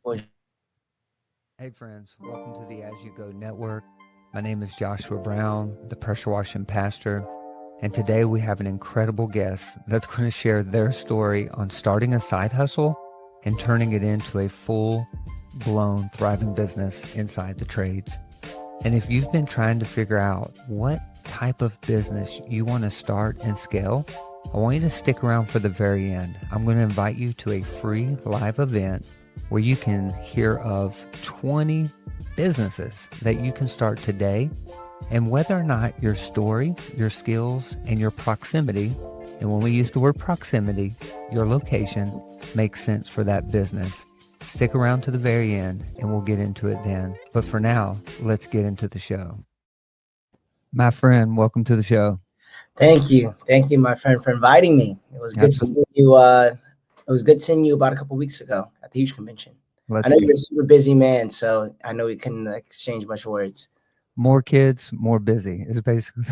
Well, Hey, friends, welcome to the As You Go Network. My name is Joshua Brown, the pressure washing pastor, and today we have an incredible guest that's going to share their story on starting a side hustle and turning it into a full blown thriving business inside the trades. And if you've been trying to figure out what type of business you want to start and scale, I want you to stick around for the very end. I'm going to invite you to a free live event where you can hear of 20 businesses that you can start today, and whether or not your story, your skills, and your proximity, and when we use the word proximity, your location makes sense for that business. Stick around to the very end and we'll get into it then. But for now, let's get into the show. My friend, welcome to the show. thank you, my friend, for inviting me. It was good Absolutely. seeing you. It was good seeing you about a couple weeks ago at the Huge Convention. I Let's know go. you're a super busy man, so I know we couldn't exchange much words. More kids, more busy is basically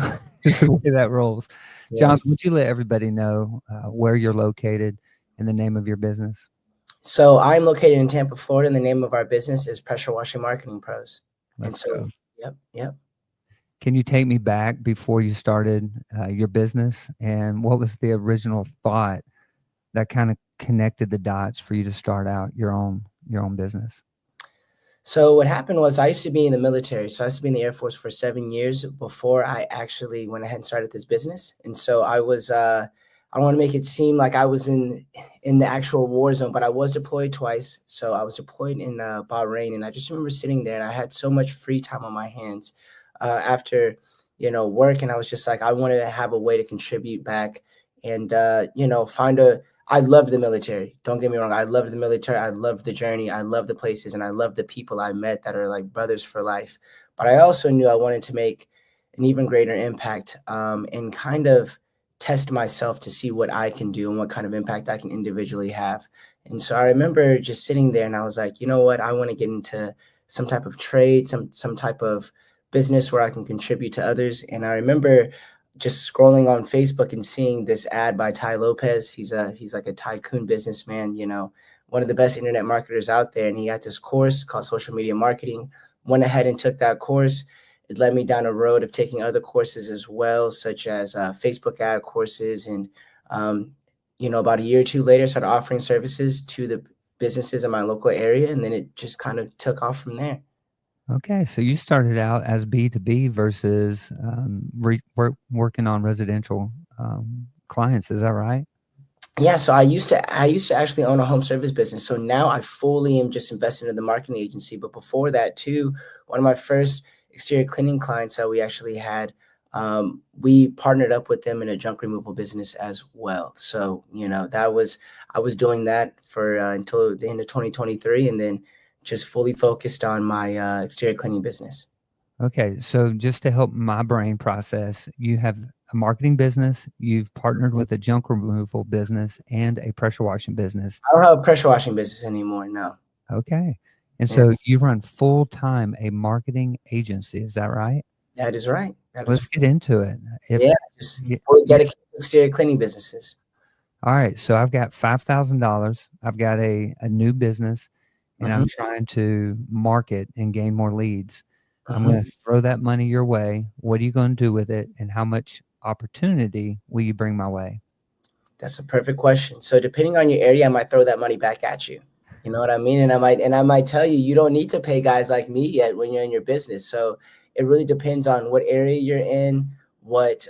is the way that rolls. Yes. Jonathan, would you let everybody know where you're located and the name of your business? So I'm located in Tampa, Florida, and the name of our business is Pressure Washing Marketing Pros. And Let's so, go. yep. Can you take me back before you started your business, and what was the original thought that kind of connected the dots for you to start out your own business? So what happened was I used to be in the military. So I used to be in the Air Force for 7 years before I actually went ahead and started this business. And so I don't want to make it seem like I was in the actual war zone, but I was deployed twice. So I was deployed in Bahrain, and I just remember sitting there, and I had so much free time on my hands after work, and I was just like, I wanted to have a way to contribute back, and find a. I loved the military. Don't get me wrong. I loved the military. I loved the journey. I loved the places, and I loved the people I met that are like brothers for life. But I also knew I wanted to make an even greater impact, and kind of test myself to see what I can do and what kind of impact I can individually have. And so I remember just sitting there, and I was like, you know what? I want to get into some type of trade, some type of business where I can contribute to others. And I remember just scrolling on Facebook and seeing this ad by Ty Lopez. He's like a tycoon businessman, one of the best internet marketers out there. And he had this course called Social Media Marketing. Went ahead and took that course. It led me down a road of taking other courses as well, such as Facebook ad courses. And about a year or two later, started offering services to the businesses in my local area, and then it just kind of took off from there. Okay, so you started out as B2B versus working on residential clients. Is that right? Yeah, so I used to actually own a home service business. So now I fully am just invested in the marketing agency. But before that too, one of my first exterior cleaning clients that we actually had, we partnered up with them in a junk removal business as well. So I was doing that for until the end of 2023, and then just fully focused on my exterior cleaning business. Okay, so just to help my brain process, you have a marketing business, you've partnered with a junk removal business and a pressure washing business. I don't have a pressure washing business anymore. No. Okay. And Yeah, so you run full time a marketing agency. Is that right? that is right. That is Let's get into it. If Yeah, just y- fully y- dedicated to exterior cleaning businesses. all right, so I've got $5,000. I've got a new business and I'm Mhm, trying to market and gain more leads. I'm mhm. going to throw that money your way. What are you going to do with it? And how much opportunity will you bring my way? That's a perfect question. So depending on your area, I might throw that money back at you. You know what I mean? And I might tell you, you don't need to pay guys like me yet when you're in your business. So it really depends on what area you're in, what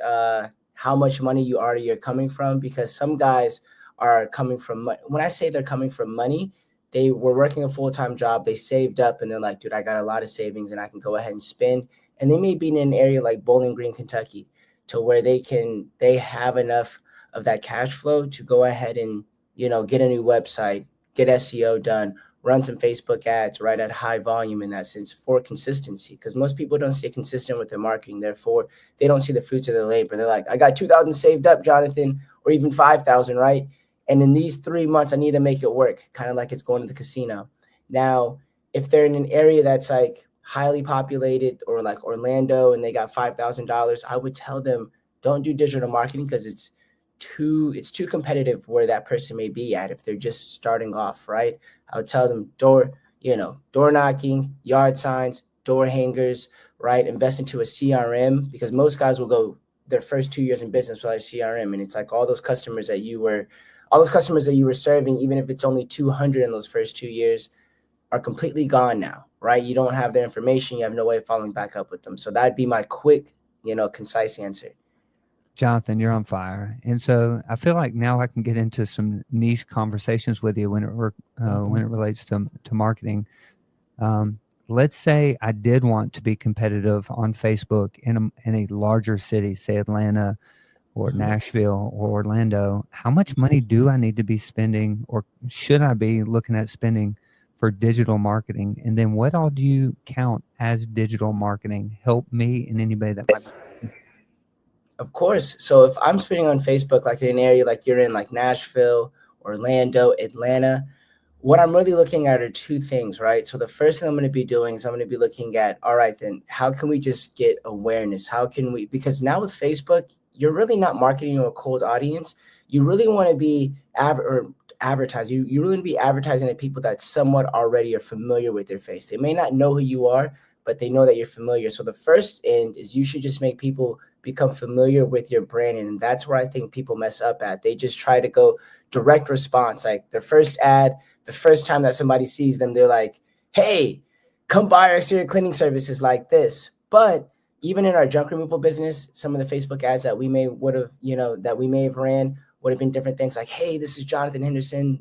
how much money you already are coming from, because some guys are coming from when I say they're coming from money, they were working a full-time job, they saved up, and they're like, dude, I got a lot of savings and I can go ahead and spend. And they may be in an area like Bowling Green, Kentucky, to where they have enough of that cash flow to go ahead and get a new website, get SEO done, run some Facebook ads right at high volume in that sense for consistency, because most people don't stay consistent with their marketing, therefore they don't see the fruits of their labor. They're like, I got 2,000 saved up, Jonathan, or even 5,000, right? And in these 3 months I need to make it work, kind of like it's going to the casino. Now if they're in an area that's like highly populated or like Orlando and they got $5,000, I would tell them don't do digital marketing, because it's too competitive where that person may be at if they're just starting off, right? I would tell them, door door knocking, yard signs, door hangers, right? Invest into a CRM, because most guys will go their first 2 years in business without a CRM. And it's like all those customers that you were serving, even if it's only 200 in those first 2 years, are completely gone now, right? You don't have their information. You have no way of following back up with them. So that'd be my quick, concise answer. Jonathan, you're on fire. And so I feel like now I can get into some niche conversations with you when it relates to marketing. Let's say I did want to be competitive on Facebook in a larger city, say Atlanta or Nashville or Orlando. How much money do I need to be spending, or should I be looking at spending for digital marketing? And then what all do you count as digital marketing? Help me and anybody that might. Of course. So if I'm spending on Facebook, like in an area like you're in, like Nashville, Orlando, Atlanta, what I'm really looking at are two things, right? So the first thing I'm going to be doing is I'm going to be looking at, all right, then how can we just get awareness? How can we, because now with Facebook, you're really not marketing to a cold audience. You really want to be advertise. You really want to be advertising to people that somewhat already are familiar with your face. They may not know who you are, but they know that you're familiar. So the first end is you should just make people become familiar with your brand. And that's where I think people mess up at. They just try to go direct response. Like their first ad, the first time that somebody sees them, they're like, hey, come buy our exterior cleaning services like this. But even in our junk removal business, some of the Facebook ads that we may have ran would have been different things like, hey, this is Jonathon Henderson,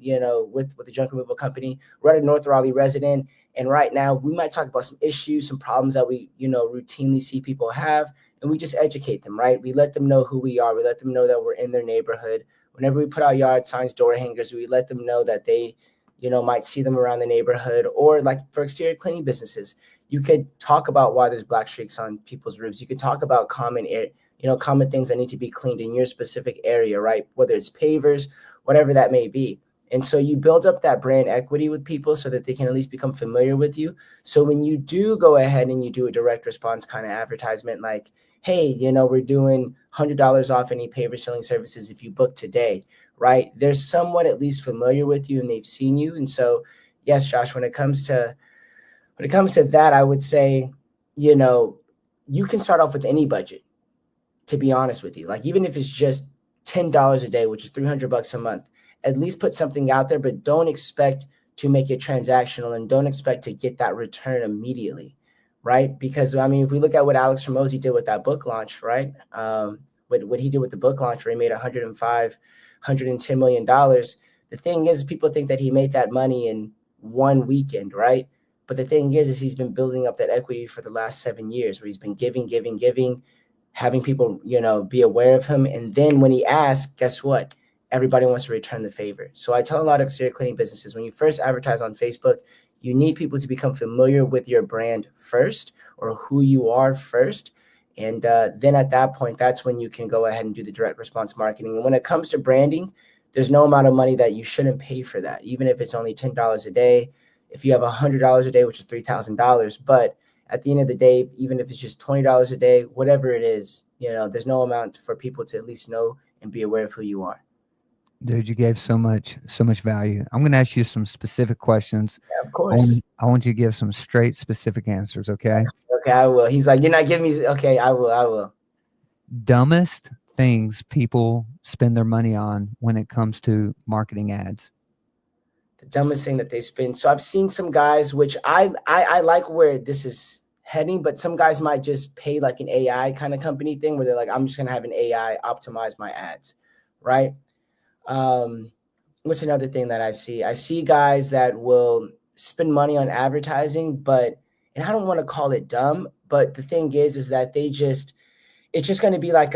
with the junk removal company. We're a North Raleigh resident. And right now we might talk about some issues, some problems that we, routinely see people have. And we just educate them, right? We let them know who we are. We let them know that we're in their neighborhood. Whenever we put out yard signs, door hangers, we let them know that they, might see them around the neighborhood. Or like for exterior cleaning businesses, you could talk about why there's black streaks on people's roofs. You could talk about common things that need to be cleaned in your specific area, right? Whether it's pavers, whatever that may be. And so you build up that brand equity with people so that they can at least become familiar with you. So when you do go ahead and you do a direct response kind of advertisement, like, hey, we're doing $100 off any paver sealing services if you book today, right? They're somewhat at least familiar with you and they've seen you. And so, yes, Josh, when it comes to that, I would say, you can start off with any budget, to be honest with you. Like, even if it's just $10 a day, which is $300 a month, at least put something out there, but don't expect to make it transactional and don't expect to get that return immediately, right? Because, I mean, if we look at what Alex Hormozy did with that book launch, right? What he did with the book launch, where he made $110 million. The thing is, people think that he made that money in one weekend, right? But the thing is he's been building up that equity for the last 7 years, where he's been giving, having people, be aware of him. And then when he asks, guess what? Everybody wants to return the favor. So I tell a lot of exterior cleaning businesses, when you first advertise on Facebook, you need people to become familiar with your brand first, or who you are first. And then at that point, that's when you can go ahead and do the direct response marketing. And when it comes to branding, there's no amount of money that you shouldn't pay for that, even if it's only $10 a day. If you have $100 a day, which is $3,000, but at the end of the day, even if it's just $20 a day, whatever it is, there's no amount for people to at least know and be aware of who you are. Dude, you gave so much value. I'm going to ask you some specific questions. Yeah, of course. I want you to give some straight, specific answers, okay? Okay, I will. He's like, you're not giving me. Okay, I will. Dumbest things people spend their money on when it comes to marketing ads. The dumbest thing that they spend. So I've seen some guys, which I like where this is heading, but some guys might just pay like an AI kind of company thing, where they're like, I'm just going to have an AI optimize my ads, right? What's another thing that I see? I see guys that will spend money on advertising, and I don't want to call it dumb, but the thing is that it's just going to be like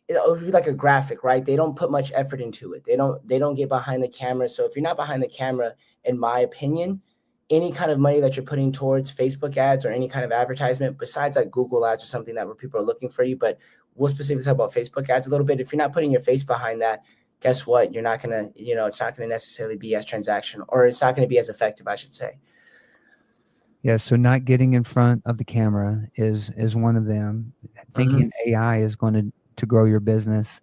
it'll be like a graphic, right? They don't put much effort into it. They don't get behind the camera. So if you're not behind the camera, in my opinion, any kind of money that you're putting towards Facebook ads or any kind of advertisement, besides like Google ads or something that where people are looking for you, but we'll specifically talk about Facebook ads a little bit. If you're not putting your face behind that, guess what? You're not going to, it's not going to necessarily be as transactional, or it's not going to be as effective, I should say. Yeah, so not getting in front of the camera is one of them. Thinking AI is going to grow your business.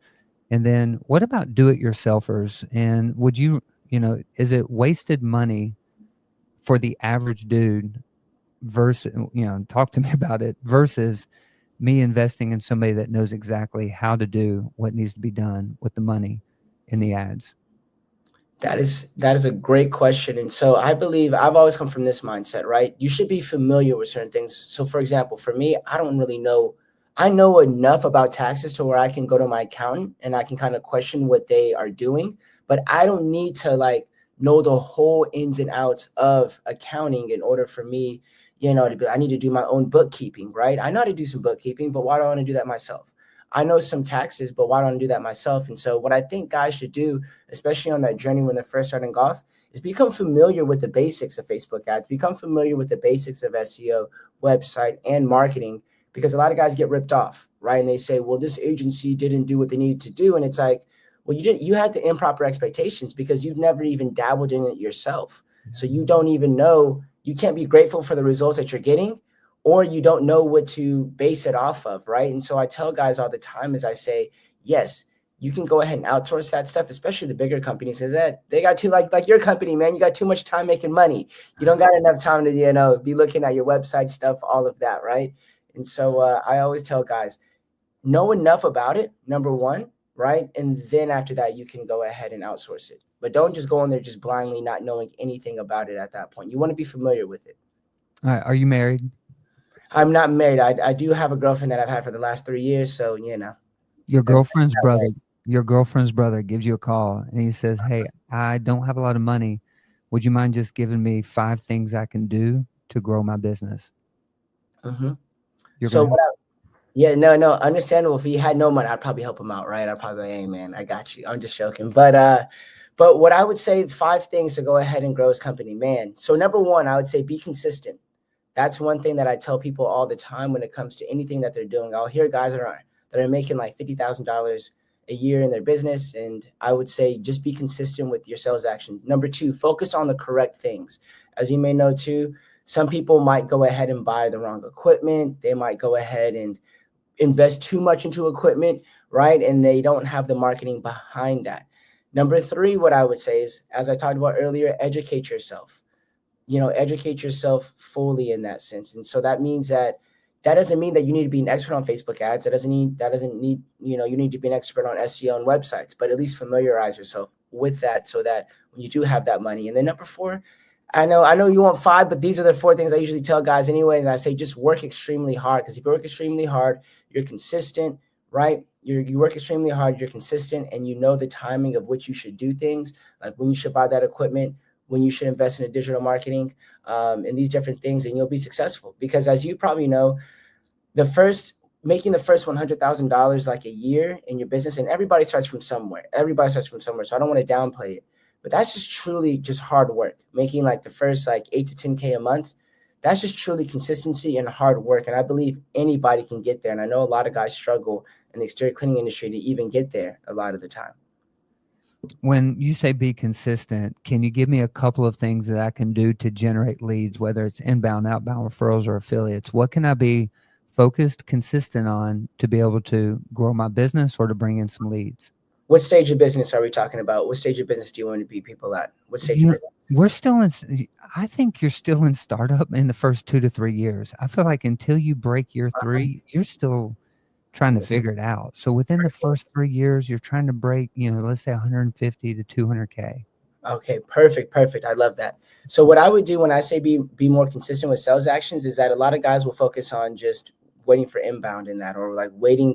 And then what about do-it-yourselfers? And would you, is it wasted money for the average dude versus, talk to me about it, versus me investing in somebody that knows exactly how to do what needs to be done with the money in the ads? That is a great question. And so I believe I've always come from this mindset, right? You should be familiar with certain things. So for example, for me, I don't really know. I know enough about taxes to where I can go to my accountant and I can kind of question what they are doing, but I don't need to like know the whole ins and outs of accounting in order for me, to be, I need to do my own bookkeeping, right? I know how to do some bookkeeping, but why do I want to do that myself? I know some taxes, but why don't I do that myself? And so what I think guys should do, especially on that journey when they're first starting golf, is become familiar with the basics of Facebook ads, become familiar with the basics of SEO, website, and marketing, because a lot of guys get ripped off, right? And they say, well, this agency didn't do what they needed to do. And it's like, well, you had the improper expectations because you've never even dabbled in it yourself. So you don't even know, you can't be grateful for the results that you're getting, or you don't know what to base it off of, right? And so I tell guys all the time, as I say, yes, you can go ahead and outsource that stuff, especially the bigger companies, because that they got too like your company, man. You got too much time making money. You don't got enough time to be looking at your website stuff, all of that, right? And so I always tell guys, know enough about it, number one, right? And then after that, you can go ahead and outsource it. But don't just go in there just blindly not knowing anything about it at that point. You want to be familiar with it. All right, are you married? I'm not married. I do have a girlfriend that I've had for the last 3 years. So, Your that's girlfriend's that brother, way. your girlfriend's brother gives you a call and he says, "Hey, I don't have a lot of money. Would you mind just giving me 5 things I can do to grow my business?" Hmm. You're So gonna help? what yeah, no, understandable. If he had no money, I'd probably help him out, right? I'd probably go, hey man, I got you. I'm just joking. But what I would say, 5 things to go ahead and grow his company, man. So number one, I would say be consistent. That's one thing that I tell people all the time when it comes to anything that they're doing. I'll hear guys that are making like $50,000 a year in their business, and I would say just be consistent with your sales action. Number two, focus on the correct things. As you may know too, some people might go ahead and buy the wrong equipment. They might go ahead and invest too much into equipment, right? And they don't have the marketing behind that. Number three, what I would say is, as I talked about earlier, educate yourself. Educate yourself fully in that sense. And so that means that doesn't mean that you need to be an expert on Facebook ads. That doesn't need, you need to be an expert on SEO and websites, but at least familiarize yourself with that so that when you do have that money. And then number four, I know you want five, but these are the 4 things I usually tell guys anyway. And I say just work extremely hard, because if you work extremely hard, you're consistent, right? You work extremely hard, you're consistent, and you know the timing of which you should do things, like when you should buy that equipment, when you should invest in a digital marketing, and these different things, and you'll be successful. Because as you probably know, the first making the first $100,000 like a year in your business, and everybody starts from somewhere. Everybody starts from somewhere. So I don't want to downplay it, but that's just truly just hard work. Making like the first like 8 to 10K a month, that's just truly consistency and hard work. And I believe anybody can get there. And I know a lot of guys struggle in the exterior cleaning industry to even get there a lot of the time. When you say be consistent, can you give me a couple of things that I can do to generate leads, whether it's inbound, outbound referrals, or affiliates? What can I be focused, consistent on to be able to grow my business or to bring in some leads? What stage of business are we talking about? What stage of business do you want to be people at? What stage of You, business? we're still in, I think you're still in startup in the first 2 to 3 years. I feel like until you break year 3, you're still trying to figure it out. So within the first 3 years, you're trying to break, let's say 150 to 200K. Okay, perfect. I love that. So what I would do when I say be more consistent with sales actions is that a lot of guys will focus on just waiting for inbound in that, or like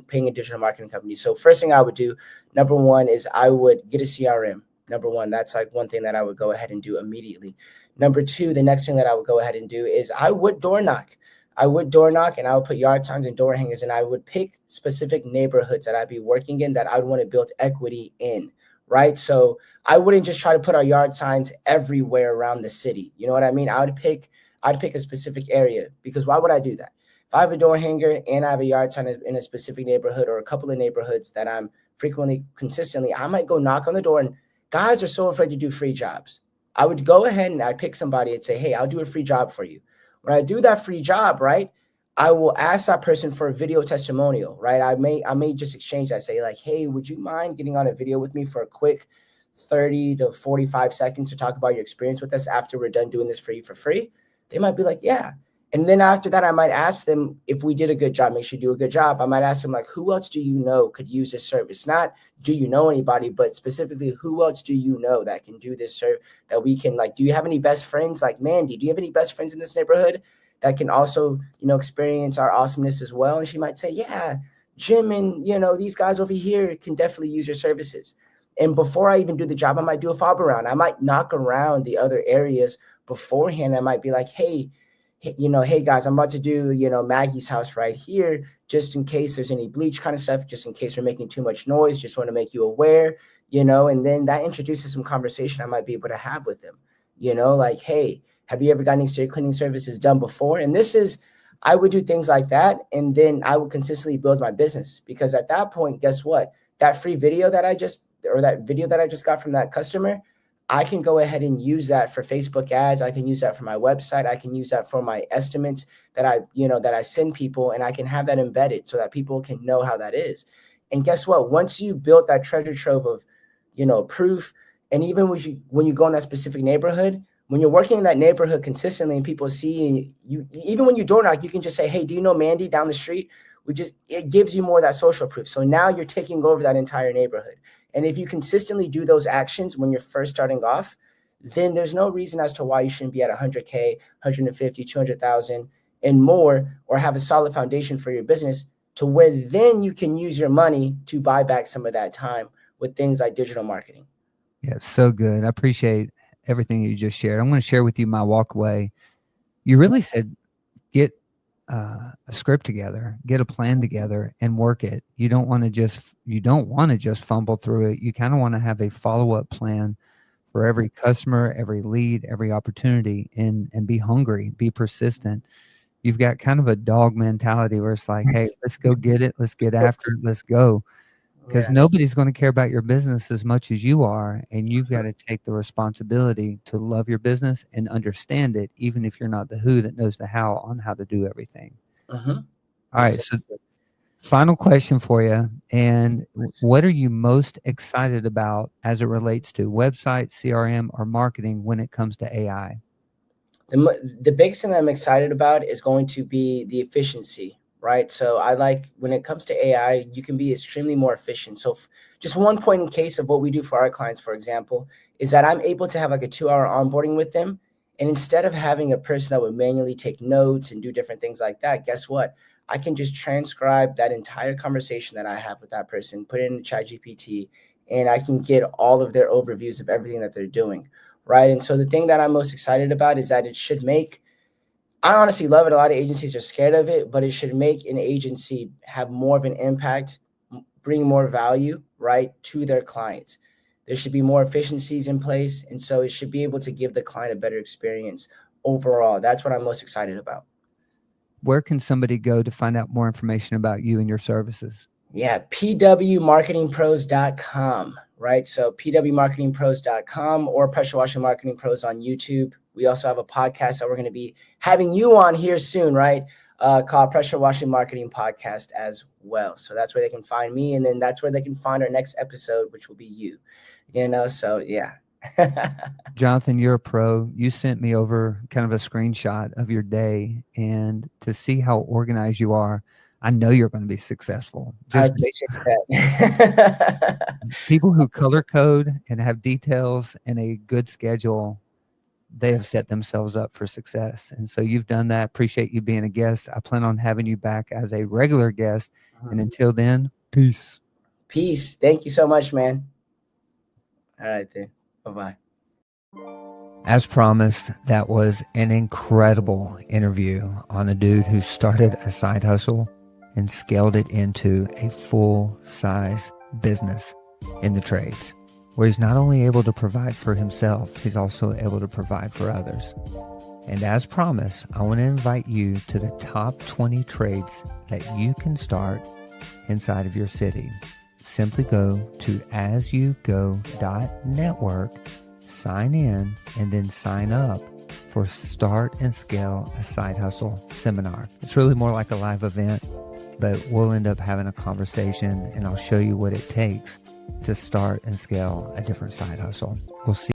paying a digital marketing company. So first thing I would do, number one, is I would get a CRM. Number one, that's like one thing that I would go ahead and do immediately. Number two, the next thing that I would go ahead and do is I would door knock. And I would put yard signs and door hangers, and I would pick specific neighborhoods that I'd be working in that I would want to build equity in, right? So I wouldn't just try to put our yard signs everywhere around the city. You know what I mean? I'd pick a specific area, because why would I do that? If I have a door hanger and I have a yard sign in a specific neighborhood or a couple of neighborhoods that I'm frequently, consistently, I might go knock on the door, and guys are so afraid to do free jobs. I would go ahead and I'd pick somebody and say, hey, I'll do a free job for you. When I do that free job, right, I will ask that person for a video testimonial, right? I may just exchange that, say like, hey, would you mind getting on a video with me for a quick 30 to 45 seconds to talk about your experience with us after we're done doing this for you for free? They might be like, yeah. And then after that, I might ask them if we did a good job, make sure you do a good job. I might ask them, like, who else do you know could use this service? Not do you know anybody, but specifically, who else do you know that can do this service that we can, like, do you have any best friends? Like, Mandy, do you have any best friends in this neighborhood that can also, experience our awesomeness as well? And she might say, yeah, Jim and, these guys over here can definitely use your services. And before I even do the job, I might do a fob around. I might knock around the other areas beforehand. I might be like, hey guys, I'm about to do, Maggie's house right here, just in case there's any bleach kind of stuff, just in case we're making too much noise, just want to make you aware, and then that introduces some conversation I might be able to have with them, like, hey, have you ever gotten exterior cleaning services done before? And I would do things like that. And then I would consistently build my business, because at that point, guess what? That video that I just got from that customer, I can go ahead and use that for Facebook ads. I can use that for my website. I can use that for my estimates that I send people, and I can have that embedded so that people can know how that is. And guess what? Once you build that treasure trove of, proof, and even when you go in that specific neighborhood, when you're working in that neighborhood consistently and people see you, even when you door knock, you can just say, hey, do you know Mandy down the street? It gives you more of that social proof. So now you're taking over that entire neighborhood. And if you consistently do those actions when you're first starting off, then there's no reason as to why you shouldn't be at 100K, 150, 200,000 and more, or have a solid foundation for your business, to where then you can use your money to buy back some of that time with things like digital marketing. Yeah, so good. I appreciate everything you just shared. I'm going to share with you my walkaway. You really said, get a script together, get a plan together, and work it. You don't want to just fumble through it. You kind of want to have a follow-up plan for every customer, every lead, every opportunity, and be hungry, be persistent. You've got kind of a dog mentality where it's like, hey, let's go get it. Let's get after it. Let's go. Because nobody's going to care about your business as much as you are. And you've got to take the responsibility to love your business and understand it, even if you're not the who that knows the how on how to do everything. All right. So final question for you. And what are you most excited about as it relates to website, CRM, or marketing when it comes to AI? The biggest thing that I'm excited about is going to be the efficiency, right? So when it comes to AI, you can be extremely more efficient. So just one point in case of what we do for our clients, for example, is that I'm able to have like a 2-hour onboarding with them. And instead of having a person that would manually take notes and do different things like that, guess what? I can just transcribe that entire conversation that I have with that person, put it in ChatGPT, and I can get all of their overviews of everything that they're doing, right? And so the thing that I'm most excited about is that I honestly love it. A lot of agencies are scared of it, but it should make an agency have more of an impact, bring more value, right, to their clients. There should be more efficiencies in place. And so it should be able to give the client a better experience overall. That's what I'm most excited about. Where can somebody go to find out more information about you and your services? Yeah, pwmarketingpros.com, right? So pwmarketingpros.com or Pressure Washing Marketing Pros on YouTube. We also have a podcast that we're going to be having you on here soon, right? Called Pressure Washing Marketing Podcast as well. So that's where they can find me. And then that's where they can find our next episode, which will be you, so yeah. Jonathon, you're a pro. You sent me over kind of a screenshot of your day, and to see how organized you are, I know you're going to be successful. Just people who color code and have details and a good schedule, they have set themselves up for success. And so you've done that. Appreciate you being a guest. I plan on having you back as a regular guest. And until then, peace. Peace. Thank you so much, man. All right, then. Bye-bye. As promised, that was an incredible interview on a dude who started a side hustle and scaled it into a full-size business in the trades, where he's not only able to provide for himself, he's also able to provide for others. And as promised, I want to invite you to the top 20 trades that you can start inside of your city. Simply go to asyougo.network, sign in, and then sign up for Start and Scale a Side Hustle seminar. It's really more like a live event, but we'll end up having a conversation and I'll show you what it takes to start and scale a different side hustle. We'll see.